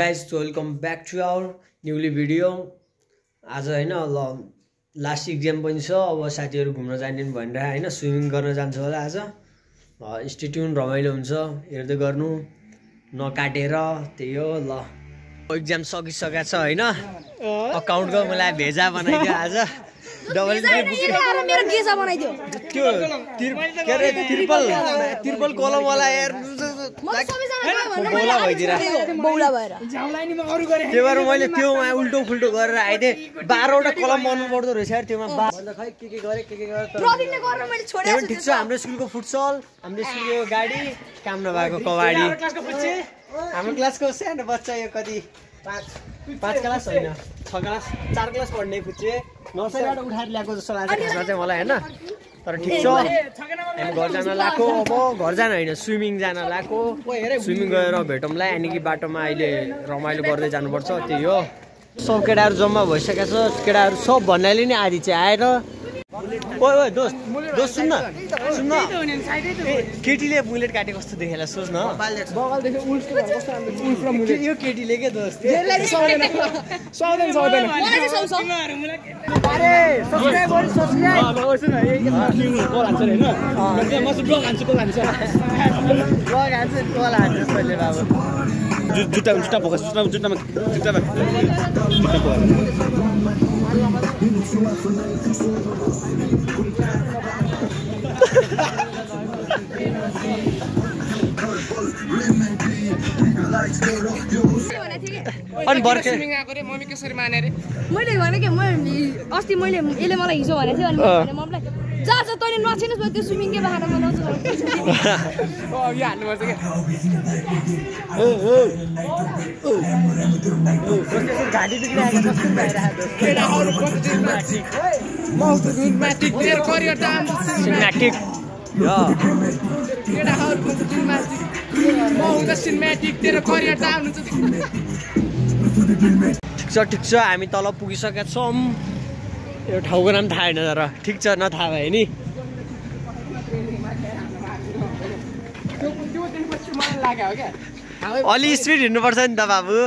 guys, welcome back to our newly video. आज हैन ल लास्ट एक्जाम पनि छ अब साथीहरु घुम्न जाने भनिरा हैन स्विमिङ गर्न जान्छ होला आज स्टे ट्युन रमाइलो हुन्छ हेर्दै गर्नु नकाटेर त्यही हो ल एक्जाम सकिसकेको छ हैन अकाउन्टको मलाई भेजा बनाइदियो आज डबल मेरो गेसा बनाइदियो त्यो त्रिपल कलम वाला यार बौला भइदिरा बौला भएर झाउलाइनीमा अरु गरे त्यो भएर मैले त्योमा उल्टो फुल्टो गरेर आइदे 12 वटा कलम बन्नु पर्दो रहेछ यार त्योमा भन्दा खै के गरे प्रदिनले गर्न मैले छोडेको ठीक छ हाम्रो स्कुलको फुटसल हाम्रो स्कुलको गाडी काम नभएको कबाडी क्लासको पुच्छे हाम्रो क्लासको सानो बच्चा यो कति 5 क्लास हैन 6 क्लास 4 क्लास पढ्ने पुच्छे नर्सरीबाट उठाएर ल्याएको जस्तो लाग्छ खासमा चाहिँ मलाई हैन तर ठीक छ हामी घर जान लाको अब घर जान हैन स्विमिङ जान लाको स्विमिङ गएर भेटौँला अनि कि बाटोमा अहिले रमाइलो गर्दै जानुपर्छ त्यही हो सब केटाहरु जम्मा भइसकेको छ केटाहरु सब भन्नाले नि आदि चाहिँ आएर ओइ दोस्त सुन्न केटीले बुलेट काटे कस्तो देखेला सोच न बगलदेखि उल्टो कस्तो उल्टो मुले यो केटीले के दोस्त यसलाई सक्दैन मलाई चाहिँ सौछ अरे सब्स्क्राइब ओर्छ न यो कल हान्छ हैन म चाहिँ ब्लग हान्छु कल हान्छ ब्लग हान्छ कल हान्छ पहिले बाबु जुत्ता फोकस जुत्तामा अनि बर्खे स्विमिङ आको रे मम्मी कसरी माने रे मैले भने के अस्ति मैले यसले मलाई हिजो भनेको थियो अनि मैले मम्मीलाई जा छ तैले नछिनस् त्यो स्विमिङ के बहाना बनाउँछु यो हाल्नु पर्छ के गाडी बिग्रिरहेको जस्तो भइरहेको केटाहरु सिनेम्याटिक सिनेम्याटिक तेरो करियर डान्स सिनेम्याटिक यो केटाहरु सिनेम्याटिक म हुँदा सिनेम्याटिक तेरो करियर डाउन हुन्छ ठिक छ हामी तल पुगिसकेका छौँ यो ठाउँको नाम थाहा छैन तर ठिक छ नथाहा भयो नि अलि स्पिड हिँड्नुपर्छ नि त बाबु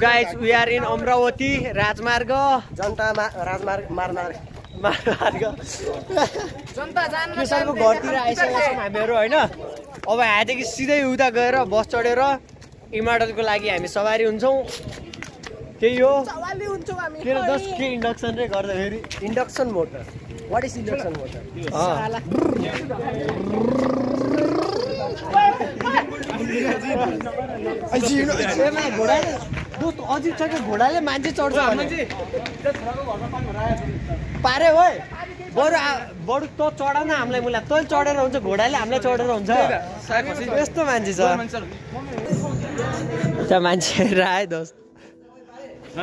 guys we are in Amaravati राजमार्ग जनता राजमार्ग मार्ग जनता जान्न किसानको घरतिर आइसकेका छौँ हामीहरू होइन अब यहाँदेखि सिधै उता गएर बस चढेर इमाडलको लागि हामी सवारी हुन्छौँ त्यही हो के इन्डक्सन रे गर्दाखेरि induction motor what is induction motor अजिब छ कि घोडाले मान्छे चढ्छ पारे हो बरु त चढ न हामीलाई मुला तैँले चढेर हुन्छ घोडाले हामीलाई चढेर हुन्छ यस्तो मान्छे छ त्यहाँ मान्छे आयो दोस्त ल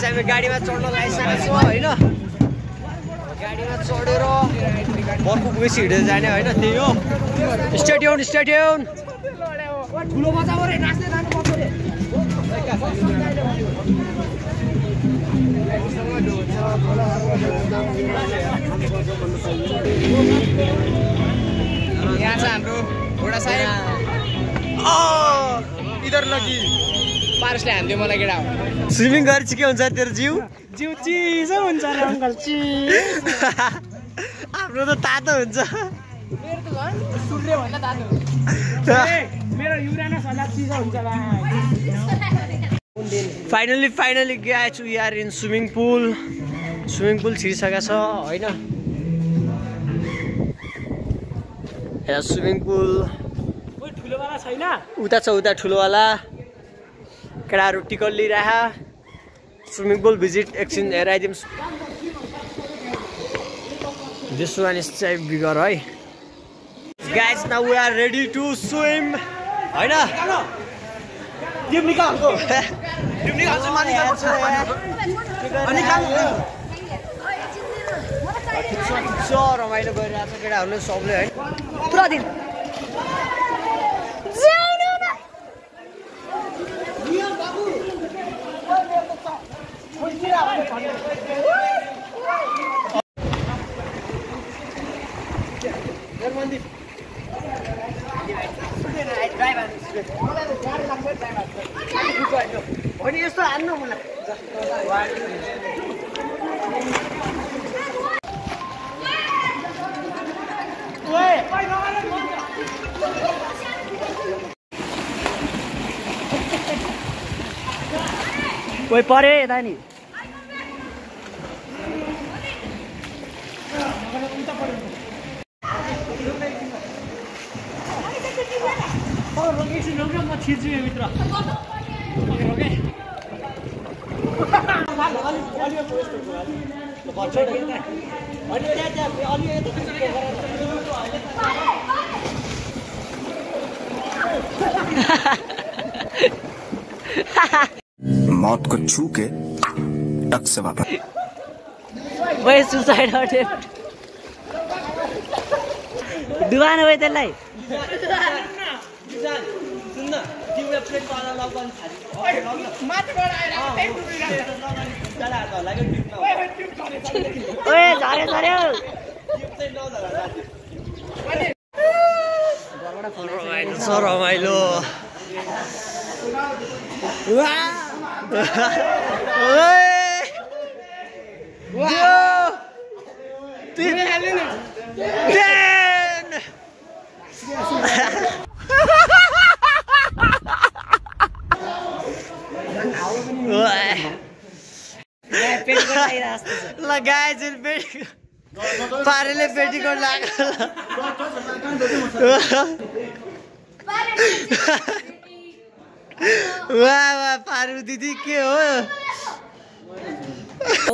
हामी गाडीमा चढ्न लागिसकेको छौँ होइन गाडीमा चढेर बर्को पुगेपछि हिँडेर जाने होइन त्यही हो स्टेडियम ठुलो मजा गरे नाच्दै जानुपर्छ रे यहाँ छ हाम्रो घोडा साहेब इधर लगी पारसले हान्दियो मलाई केटा स्विमिङ गरेपछि के हुन्छ तेरो जिउ चिसो हुन्छ रे अङ्कल हाम्रो त तातो हुन्छ मेरो त झन् सूर्य भन्दा तातो मेरो युरानस होला चिसो हुन्छ finally guys we are in swimming pool छिरिसकेको छ होइन स्विमिङ पुल ठुलोवाला छैन उता ठुलोवाला केटाहरू टिकट लिइरह स्विमिङ पुल भिजिट एकछिन हेर आइदिउँ दिस वान इज चाहिँ बिगर है guys now we are ready to swim होइन रमाइलो गरिरहेको छ केटाहरूले सबले है प्रदिन यस्तो हान्नु मलाई कोही परे यता नि मौत को छू के टक से वापस वही सुसाइड अटेम्प्ट दुवान भयो त्यसलाई ओए झर्यो झर्यो रमाइलो लगाए पारेले पेटीकोट लाग्यो वाह वाह पारू दीदी के हो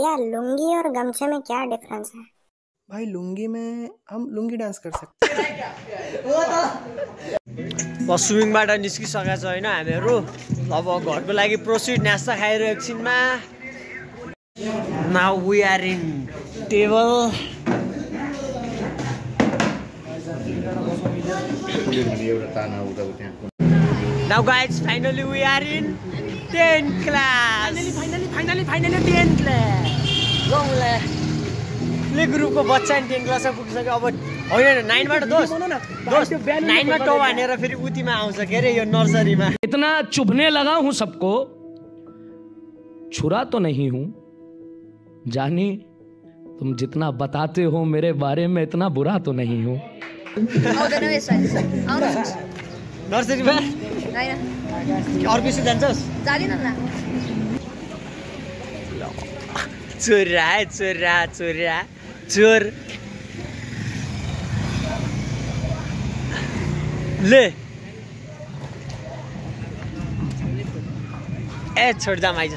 यार लुंगी और गमछे में क्या डिफरेंस है? भाई लुंगी में हम लुंगी डांस कर सकते हैं। स्विमिङबाट निस्किसकेका छ हैन हामीहरु अब घरको लागि प्रोसिड नास्ता खाएर एकछिनमा now we are in table Now guys, finally we are in 10th class. Finally 10th class. गौँला प्ले ग्रुपको बच्चा नि 10th क्लासमा पुगिसक्यो अब होइन 9 बाट दोस्त 9 मा टो भनेर फेरि उतिमा आउँछ के रे यो नर्सरीमा इतना चुभने लगा हूं सबको छुरा तो नहीं हूं जानी तुम जितना बताते हो मेरे बारे में इतना बुरा तो नहीं हूं नर्सरीमा अर्को स्कुल जान्छस् जादिन न चोरा चोरा चोरा चोर ले ए छोड्दा आइज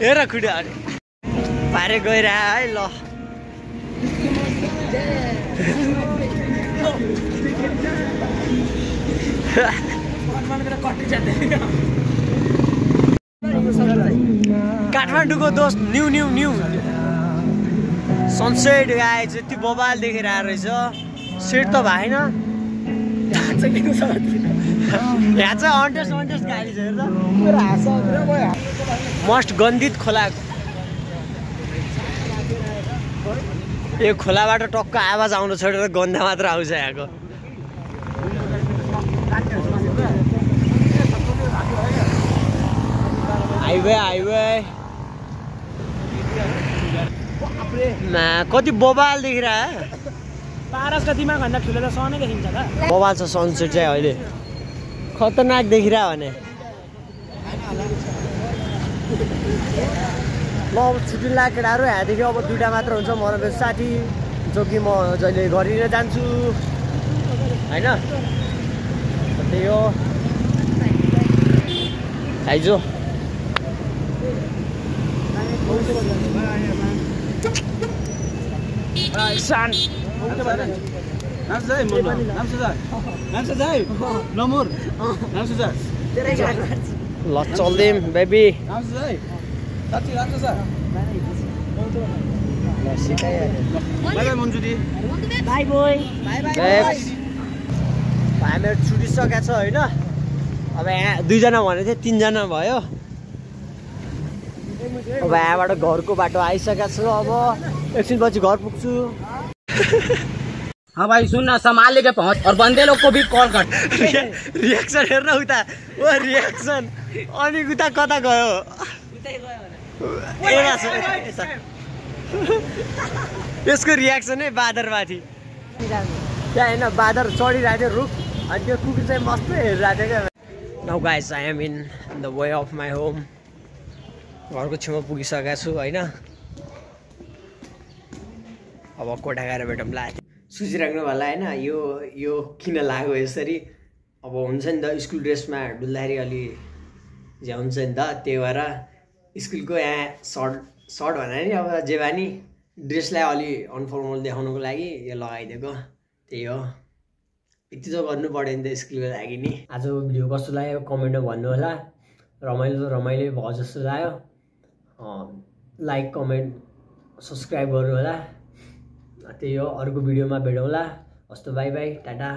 हेर खुड्या पारे गइरह है ल काठमाडौँको दोस्त न्यू सनसेट गाए जति बबाल देखेर आएर रहेछ सेट त भएन यहाँ चाहिँ अन्टेस्ट गाडी छ मस्ट गन्धित खोला यो खोलाबाट टक्क आवाज आउन छोडेर गन्ध मात्र आउँछ यहाँको हाइवे कति बबाल देखिरह पारसको दिमाग भन्दा ठुलो त सनै देखिन्छ त बबाल छ सनसेट चाहिँ अहिले खतरनाक देखिरह भने ल अब छुट्टी लाग्यो केटाहरू यहाँदेखि अब 2टा मात्र हुन्छ म र मेरो साथी जो कि म जहिले गरिन जान्छु हैन त्यही हो आइजो ल चल्दिम बेबी बाई बोय हामीहरू छुटिसकेको छ होइन अब यहाँ 2 जना भनेको थियो 3 जना भयो अब यहाँबाट घरको बाटो आइसकेको छु। अब एकछिनपछि घर पुग्छु। हाँ भाई सुन ना, संभाल लेके पहुंच और बंदे लोग को भी कॉल कर। रिएक्सन हेर्न उता ओ रिएक्सन अनि उता कता गयो यसको रिएक्सन है बादरमाथि त्यहाँ होइन बादर चढिरहेको थियो रुख अनि त्यो कुकुर चाहिँ मस्त हेरिरहेको थियो क्या। Now guys I am in the way of my home. घरको छेउमा पुगिसकेको छु होइन। अब कोठा गएर भेटौँला। सोचिराख्नु होला होइन यो किन लाग्यो यसरी। अब हुन्छ नि त स्कुल ड्रेसमा डुल्दाखेरि अलि ज्या हुन्छ नि त, त्यही भएर स्कुलको यहाँ सर्ट भनेर नि अब जे भए नि ड्रेसलाई अलि अनफर्मल देखाउनुको लागि यो लगाइदिएको, त्यही हो। यति त गर्नु पऱ्यो नि त स्कुलको लागि नि। आजको भिडियो कस्तो लाग्यो कमेन्टमा भन्नु होला। रमाइलो भयो जस्तो लाग्यो। लाइक कमेन्ट सब्सक्राइब गर्नु होला। त्यही हो, अर्को भिडियोमा भेटौँला। हस्तो बाई बाई टाटा।